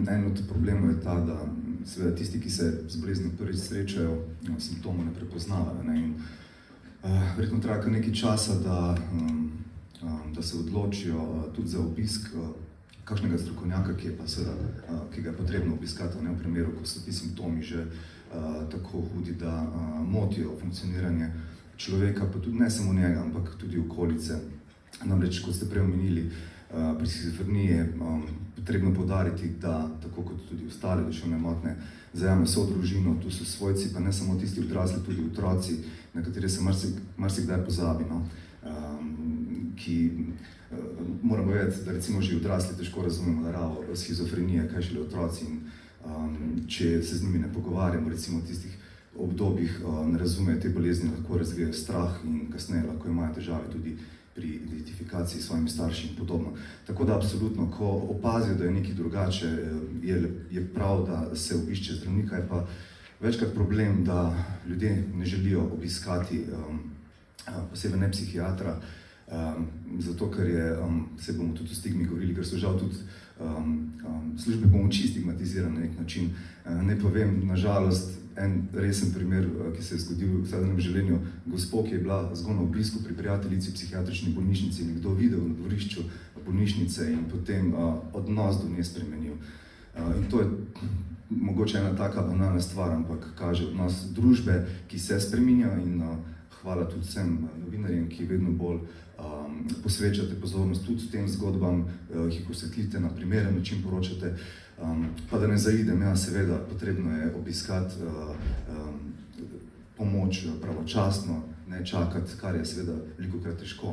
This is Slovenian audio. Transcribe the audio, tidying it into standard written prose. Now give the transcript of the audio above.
en od problemov je ta, da seveda tisti, ki se z boleznijo prvič srečajo, simptomov ne prepoznavajo. In verjetno traja kar nekaj časa, da se odločijo tudi za obisk kakšnega strokovnjaka, ki ga je potrebno obiskati, v primeru, ko so ti simptomi že tako hudi, da motijo funkcioniranje človeka, pa tudi ne samo njega, ampak tudi okolice. Namreč, kot ste prej omenili, pri shizofreniji je potrebno poudariti, da tako kot tudi ostale duševne motnje zajame vso družino, tu so svojci, pa ne samo tisti odrasli, tudi otroci, na katere se marsikdaj pozabi, ki moramo vedeti, da recimo že odrasli težko razumemo naravo shizofrenije, kaj šele otroci, in če se z njimi ne pogovarjamo, recimo v tistih obdobjih ne razumejo te bolezni, lahko razvijajo strah in kasneje lahko imajo težave tudi pri identifikaciji s svojimi starši in podobno. Tako da absolutno, ko opazijo, da je nekaj drugače, je prav, da se obišče zdravnika. Je pa večkrat problem, da ljudje ne želijo obiskati posebej ne psihiatra, zato ker se bomo tudi o stigmi govorili, ker so žal tudi službe pomoči stigmatizirane na nek način. Ne povem, nažalost, en resen primer, ki se je zgodil v vsakdanjem življenju, gospo, ki je bila zgolj na obisku pri prijateljici v psihiatrični bolnišnici, nekdo videl na dvorišču bolnišnice in potem odnos do nje spremenil. In to je mogoče ena taka banalna stvar, ampak kaže odnos družbe, ki se spreminja, in hvala tudi vsem novinarjem, ki vedno bolj posvečate pozornost tudi tem zgodbam, jih osvetlite, na primeren način poročate. Pa da ne zaidem, seveda, potrebno je obiskati pomoč pravočasno, ne čakati, kar je seveda velikokrat težko.